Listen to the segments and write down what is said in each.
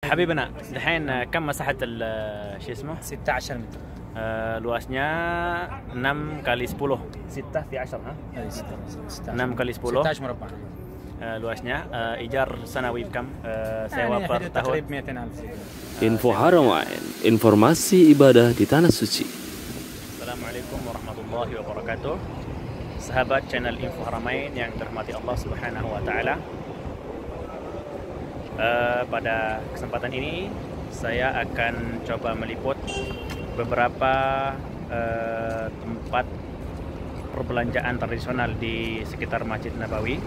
حبيبنا دحين كم مساحة شو اسمه؟ 16 متر. luasnya 6 kali 10. 6 في 10 ها؟ 6 kali 10. 16 مربع. luasnya ijar sanawi بكم؟ sewa per tahun. تقريبا 200,000. Info Haramain, informasi ibadah di Tanah Suci. Assalamualaikum warahmatullahi wabarakatuh. Sahabat channel Info Haramain yang dirahmati Allah Subhanahu wa taala. Pada kesempatan ini saya akan coba meliput beberapa tempat perbelanjaan tradisional di sekitar Masjid Nabawi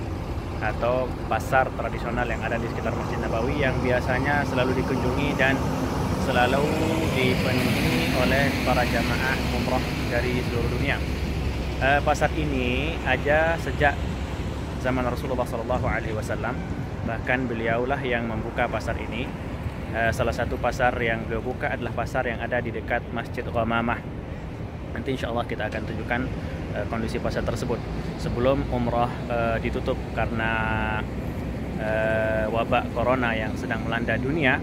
atau pasar tradisional yang ada di sekitar Masjid Nabawi yang biasanya selalu dikunjungi dan selalu dipenuhi oleh para jamaah umrah dari seluruh dunia. Pasar ini ada sejak zaman Rasulullah SAW. Bahkan beliaulah yang membuka pasar ini. Salah satu pasar yang dibuka adalah pasar yang ada di dekat Masjid Ghamamah. Nanti insya Allah kita akan tunjukkan kondisi pasar tersebut sebelum umrah ditutup karena wabak corona yang sedang melanda dunia.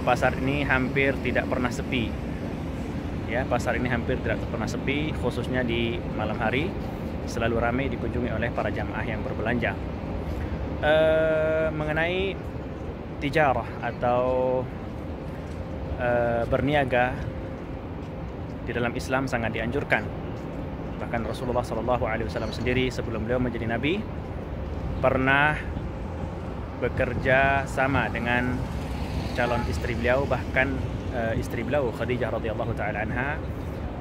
Pasar ini hampir tidak pernah sepi. Ya, pasar ini hampir tidak pernah sepi, khususnya di malam hari selalu ramai dikunjungi oleh para jamaah yang berbelanja. Mengenai tijarah atau berniaga di dalam Islam sangat dianjurkan. Bahkan Rasulullah SAW sendiri sebelum beliau menjadi nabi pernah bekerja sama dengan calon istri beliau, bahkan istri beliau Khadijah radhiyallahu taala anha,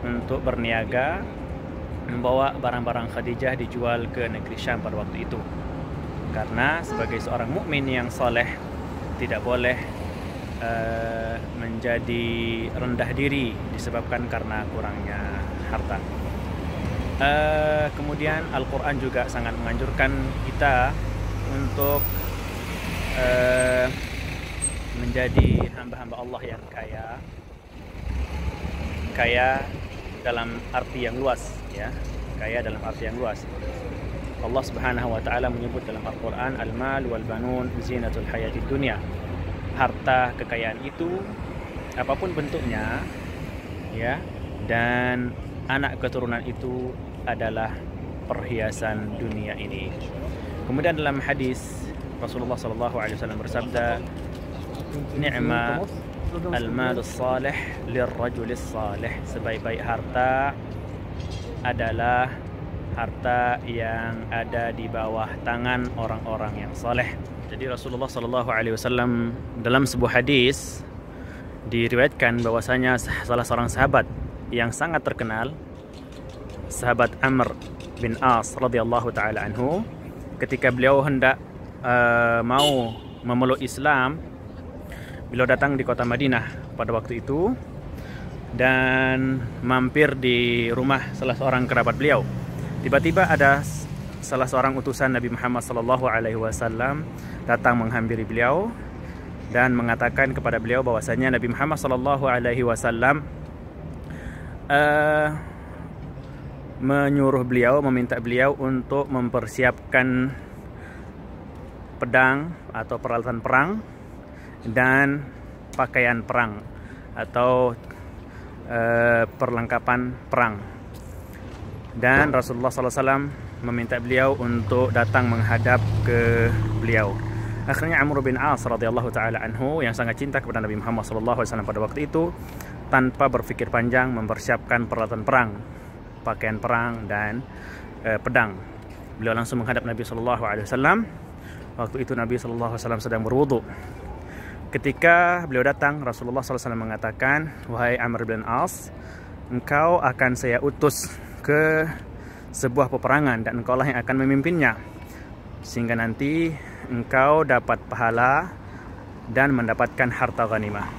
untuk berniaga membawa barang-barang Khadijah dijual ke negeri Syam pada waktu itu. Karena sebagai seorang mukmin yang soleh tidak boleh menjadi rendah diri disebabkan karena kurangnya harta. Kemudian Al-Quran juga sangat menganjurkan kita untuk menjadi hamba-hamba Allah yang kaya dalam arti yang luas, ya, kaya dalam arti yang luas. Allah Subhanahu wa taala menyebut dalam Al-Qur'an, al-mal wal banun zinatul hayatid dunya. Harta, kekayaan itu apapun bentuknya, ya, dan anak keturunan itu adalah perhiasan dunia ini. Kemudian dalam hadis Rasulullah sallallahu alaihi wasallam bersabda, "Ni'ma al-malus salih lirrajulis salih." Sebaik-baik harta adalah harta yang ada di bawah tangan orang-orang yang soleh. Jadi Rasulullah SAW dalam sebuah hadis diriwayatkan bahwasanya salah seorang sahabat yang sangat terkenal, sahabat Amr bin As radhiyallahu taala anhu, ketika beliau hendak mau memeluk Islam, beliau datang di kota Madinah pada waktu itu dan mampir di rumah salah seorang kerabat beliau. Tiba-tiba ada salah seorang utusan Nabi Muhammad SAW datang menghampiri beliau dan mengatakan kepada beliau bahwasanya Nabi Muhammad SAW menyuruh beliau, meminta beliau untuk mempersiapkan pedang atau peralatan perang dan pakaian perang atau perlengkapan perang. Dan Rasulullah SAW meminta beliau untuk datang menghadap ke beliau. Akhirnya Amr bin As radhiyallahu taala anhu yang sangat cinta kepada Nabi Muhammad SAW pada waktu itu, tanpa berfikir panjang mempersiapkan peralatan perang, pakaian perang dan pedang. Beliau langsung menghadap Nabi SAW. Waktu itu Nabi SAW sedang berwudu. Ketika beliau datang, Rasulullah SAW mengatakan, "Wahai Amr bin As, engkau akan saya utus ke sebuah peperangan dan engkau lah yang akan memimpinnya, sehingga nanti engkau dapat pahala dan mendapatkan harta ghanimah."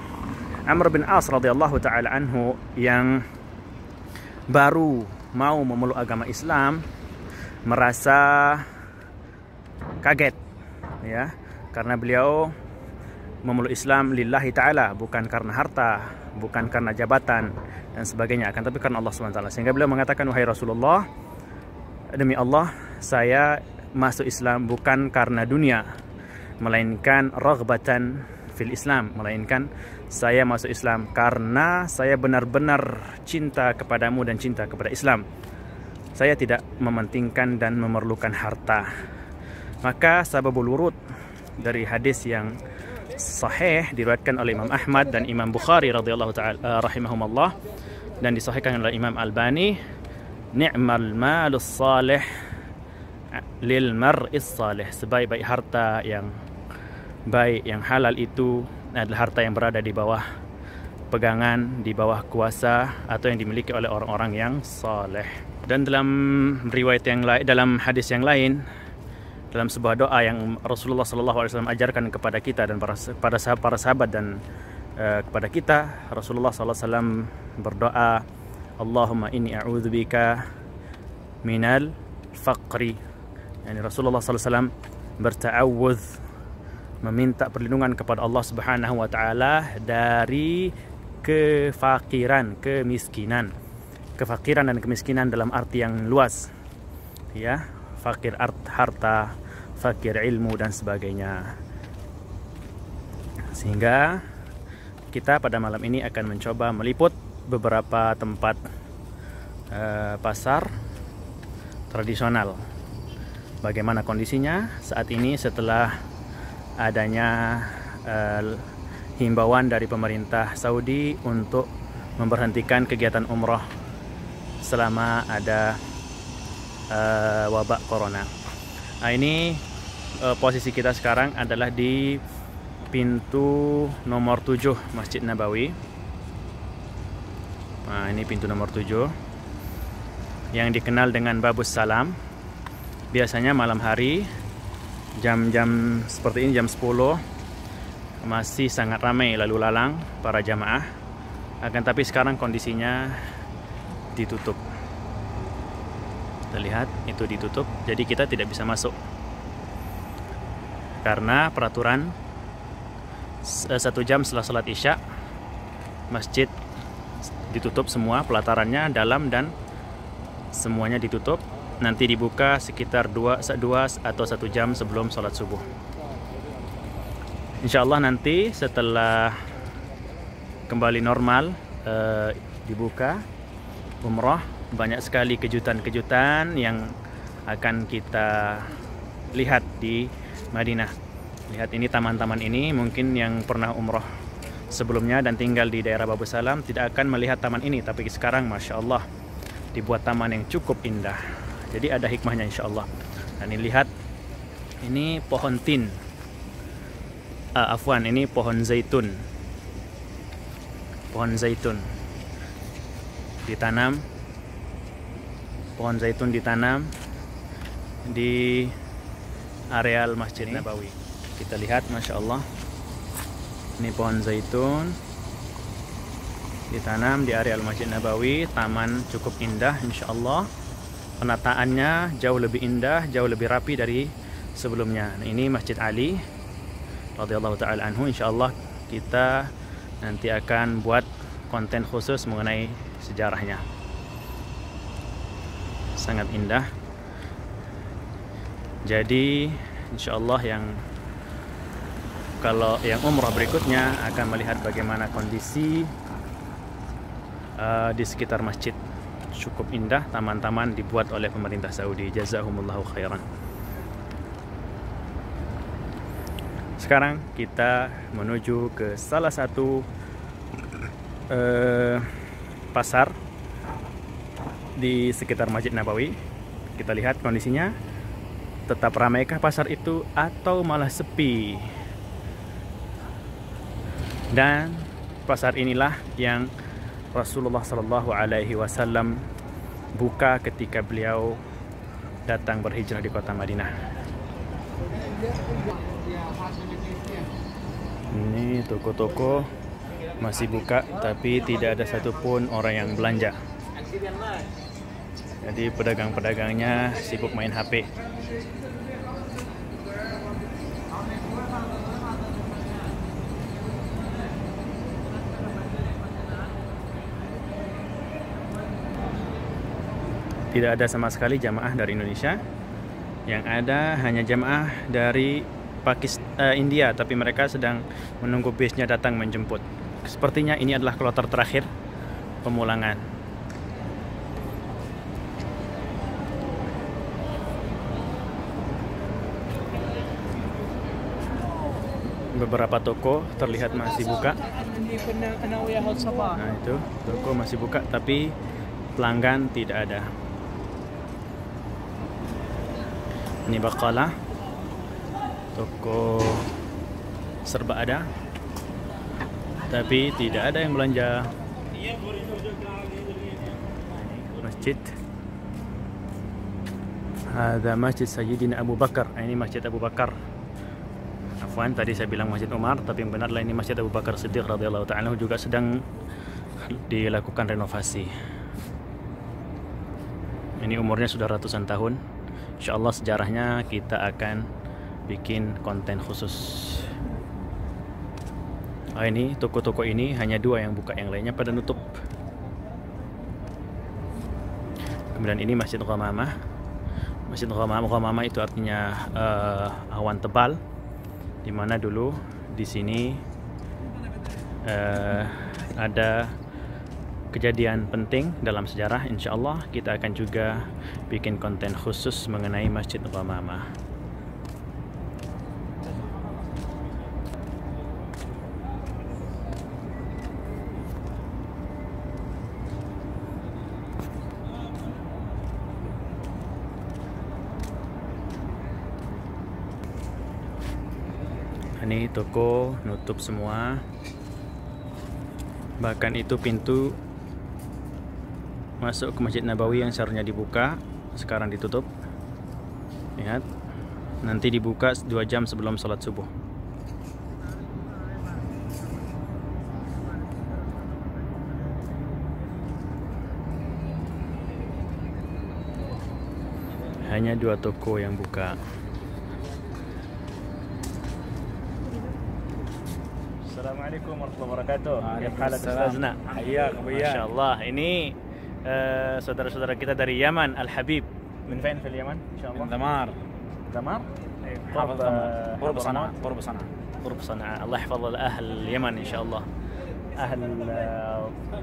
Amr bin As radhiyallahu taala anhu yang baru mau memeluk agama Islam merasa kaget, ya, karena beliau memeluk Islam lillahi ta'ala, bukan karena harta, bukan karena jabatan dan sebagainya, akan tapi karena Allah SWT. Sehingga beliau mengatakan, "Wahai Rasulullah, demi Allah, saya masuk Islam bukan karena dunia, melainkan raghbatan fil Islam, melainkan saya masuk Islam karena saya benar-benar cinta kepadamu dan cinta kepada Islam. Saya tidak mementingkan dan memerlukan harta. Maka sababul wurud dari hadis yang sahih diriwayatkan oleh Imam Ahmad dan Imam Bukhari radhiyallahu taala rahimahumallah dan disahihkan oleh Imam Albani, ni'mal malus salih lil mar'is salih, sebaik-baik harta yang baik yang halal itu adalah harta yang berada di bawah pegangan, di bawah kuasa atau yang dimiliki oleh orang-orang yang saleh. Dan dalam riwayat yang lain, dalam hadis yang lain, dalam sebuah doa yang Rasulullah SAW ajarkan kepada kita dan para sahabat dan kepada kita, Rasulullah SAW berdoa, Allahumma inni a'udzubika minal faqri. Yani Rasulullah SAW berta'awudz, meminta perlindungan kepada Allah Subhanahu wa taala dari kefakiran, kemiskinan. Kefakiran dan kemiskinan dalam arti yang luas. Ya, fakir harta, fakir ilmu dan sebagainya. Sehingga kita pada malam ini akan mencoba meliput beberapa tempat pasar tradisional. Bagaimana kondisinya saat ini setelah adanya himbauan dari pemerintah Saudi untuk memberhentikan kegiatan umroh selama ada wabak corona. Nah, ini posisi kita sekarang adalah di pintu nomor 7 Masjid Nabawi. Nah, ini pintu nomor 7 yang dikenal dengan Babus Salam. Biasanya malam hari jam-jam seperti ini, jam 10, masih sangat ramai lalu lalang para jamaah. Akan tapi sekarang kondisinya ditutup. Kita lihat itu ditutup, jadi kita tidak bisa masuk karena peraturan 1 jam setelah sholat isya masjid ditutup semua, pelatarannya dalam dan semuanya ditutup. Nanti dibuka sekitar 2 atau 1 jam sebelum sholat subuh. Insya Allah nanti setelah kembali normal dibuka umroh, banyak sekali kejutan-kejutan yang akan kita lihat di Madinah. Lihat ini taman-taman ini, mungkin yang pernah umroh sebelumnya dan tinggal di daerah Babus Salam tidak akan melihat taman ini, tapi sekarang Masya Allah dibuat taman yang cukup indah. Jadi ada hikmahnya insya Allah. Dan ini lihat, ini pohon tin, ini pohon zaitun. Pohon zaitun ditanam, pohon zaitun ditanam di areal Masjid Nabawi. Kita lihat, Masya Allah, ini pohon zaitun ditanam di areal Masjid Nabawi. Taman cukup indah insya Allah. Penataannya jauh lebih indah, jauh lebih rapi dari sebelumnya. Nah, ini Masjid Ali radhiyallahu taala anhu. Insyaallah kita nanti akan buat konten khusus mengenai sejarahnya. Sangat indah. Jadi insyaallah kalau yang umrah berikutnya akan melihat bagaimana kondisi di sekitar masjid. Cukup indah, taman-taman dibuat oleh pemerintah Saudi. Jazahumullahu khairan. Sekarang kita menuju ke salah satu pasar di sekitar Masjid Nabawi. Kita lihat kondisinya. Tetap ramaikah pasar itu atau malah sepi? Dan pasar inilah yang Rasulullah Sallallahu Alaihi Wasallam buka ketika beliau datang berhijrah di kota Madinah. Ini toko-toko masih buka, tapi tidak ada satupun orang yang belanja. Jadi pedagang-pedagangnya sibuk main HP. Tidak ada sama sekali jamaah dari Indonesia. Yang ada hanya jamaah dari India, tapi mereka sedang menunggu bisnya datang menjemput. Sepertinya ini adalah kloter terakhir pemulangan. Beberapa toko terlihat masih buka. Nah itu, toko masih buka tapi pelanggan tidak ada. Ini baqalah, toko serba ada tapi tidak ada yang belanja. Masjid, ada Masjid Sayyidina Abu Bakar. Ini Masjid Abu Bakar. Afwan, tadi saya bilang Masjid Umar, tapi yang benar lah ini Masjid Abu Bakar Siddiq radhiyallahu ta'ala, juga sedang dilakukan renovasi. Ini umurnya sudah ratusan tahun. Insyaallah sejarahnya kita akan bikin konten khusus. Ini toko-toko ini hanya 2 yang buka, yang lainnya pada nutup. Kemudian ini Masjid Ghamamah. Masjid Ghamamah itu artinya awan tebal, di mana dulu di sini ada kejadian penting dalam sejarah. Insyaallah kita akan juga bikin konten khusus mengenai Masjid Ghamamah. Ini toko nutup semua, bahkan itu pintu masuk ke Masjid Nabawi yang seharusnya dibuka sekarang ditutup. Lihat, nanti dibuka 2 jam sebelum salat subuh. Hanya 2 toko yang buka. Assalamualaikum warahmatullahi wabarakatuh. Waalaikumsalam. Hayyak, Masya Allah. Ini saudara-saudara kita dari Yaman, Al-Habib. Min fain fil Yaman? Insyaallah. دمار Damar? قرب صنعاء قرب صنعاء قرب صنعاء. الله يحفظ أهل اليمن إن شاء الله. أهل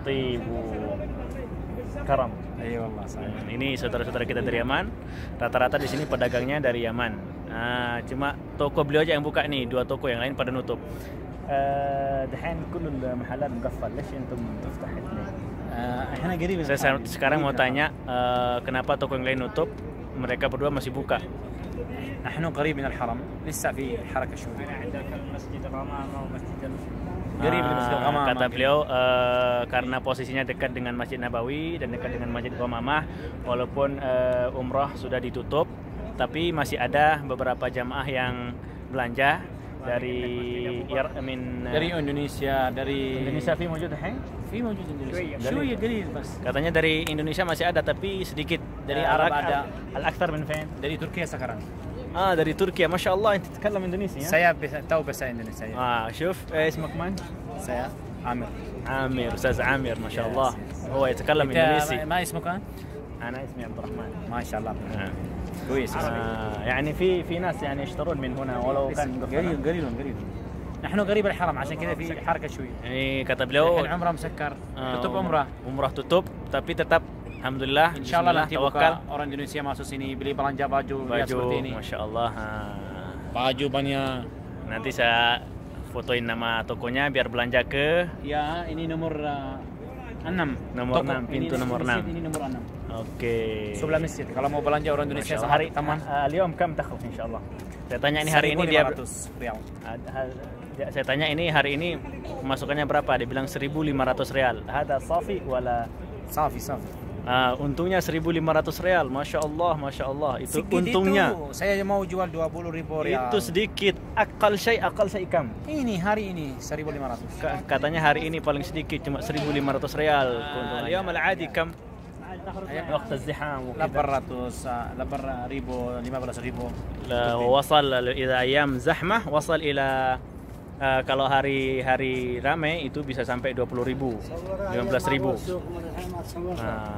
طيب وكرم. اي والله صحيح. Ini saudara-saudara kita dari Yaman. Rata-rata di sini pedagangnya dari Yaman. Cuma toko beliau aja yang buka nih, 2 toko, yang lain pada nutup. دحين كل المحلات مقفل، ليش انتم تفتح اثنين؟ احنا قريب. Saya sekarang mau tanya, kenapa toko yang lain nutup, mereka berdua masih buka? نحن قريب من الحرم، لسه في حركة شوي. عندك مسجد الغمامة ومسجد قريب من مسجد الغمامة. Kata beliau karena posisinya dekat dengan Masjid Nabawi dan dekat dengan Masjid Ghamamah, walaupun umrah sudah ditutup, tapi masih ada beberapa jamaah yang belanja dari Indonesia, dari Indonesia. في موجود الحين؟ في موجود اندونيسيا شوية قليل بس. Katanya dari Indonesia masih ada tapi sedikit. Dari Arab ada. الأكثر من فين؟ dari Turkiya sekarang. dari تركيا. ما شاء الله أنت تتكلم إندونيسي. saya tahu bahasa Indonesia. شوف اسمك من؟ saya عامر. عامر، أستاذ عامر ما شاء الله هو يتكلم إندونيسي. ما اسمك أنت؟ أنا اسمي عبد الرحمن. ما شاء الله. كويس. يعني في ناس يعني يشترون من هنا ولو كان قليل. نحن قريب الحرم عشان كذا في حركة شوي. kata beliau العمرة مسكر. tutup umrah tutup tapi tetap alhamdulillah insyaallah nanti tawakal orang Indonesia masuk sini beli belanja baju seperti ini. Masya Allah. Baju banyak. Nanti saya fotoin nama tokonya biar belanja ke. Ya, ini nomor 6. Nomor 6, pintu nomor 6. Ini nomor 6. Oke. Sebelah masjid. Kalau mau belanja orang Indonesia hari teman. اليوم كم تاخذ ان شاء الله. Saya tanya ini hari ini dia 1.500 rial. Saya tanya ini hari ini pemasukannya berapa? Dia bilang 1.500 rial. Hada safi wala safi. untungnya 1.500 rial. Masya Allah. Itu sedikit untungnya. Itu. Saya mau jual 20.000 rial. Itu sedikit. Akal syai kam. Ini hari ini 1.500. Katanya hari ini paling sedikit cuma 1.500 rial. اليوم العادي كم؟ وقت الزحام 800 ribu 15.000. وصل إذا أيام زحمة وصل إلى Kalau hari rame itu bisa sampai 20.000, 15.000.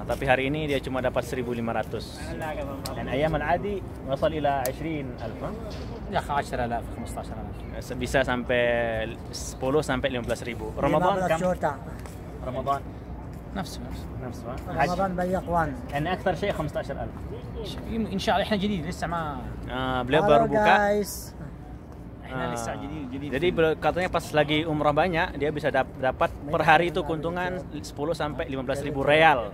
Tapi hari ini dia cuma dapat 1.500. Dan ayam al-adi wasal ila 20.000. يا أخي 10,000 15,000 Bisa sampai 10 sampai 15.000. Ramadan kam? Ramadan نفسه نفسه. رمضان ضيق وان. يعني أكثر شيء 15,000. ان شاء الله احنا جديد لسه ما Beliau baru buka. guys. احنا لسه جديد Jadi katanya pas lagi umrah banyak dia bisa dapat per hari itu keuntungan 10 sampai 15.000 real.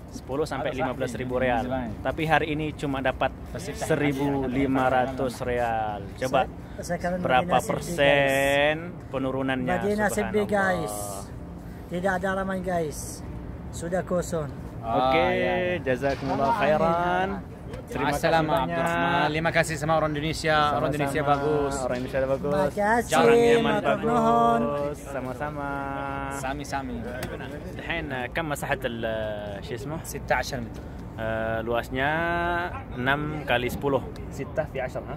10 sampai 15.000 real. Tapi hari ini cuma dapat 1.500 real. Coba berapa persen penurunannya? Madinah sepi Subhanallah. guys. Tidak ada ramai guys. Sudah kosong. Oke, jazakumullah khairan. Terima kasih Assalamualaikum banyak. Abdurrahman. Terima kasih sama orang Indonesia. Orang Indonesia Sama-sama. bagus. Orang Indonesia bagus. Makasih, Orang Yaman matur nuhun. bagus. Sama-sama. سامي الحين كم مساحة شو اسمه؟ 16 متر. luasnya 6 kali 10. 6 في 10 ها؟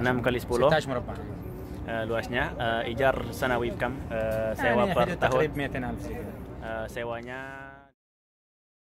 6 kali 10. 16 مربع. luasnya ijar sanawi bekam sewa يعني per حدود tahun تقريبا 200,000 زي كذا. sewanya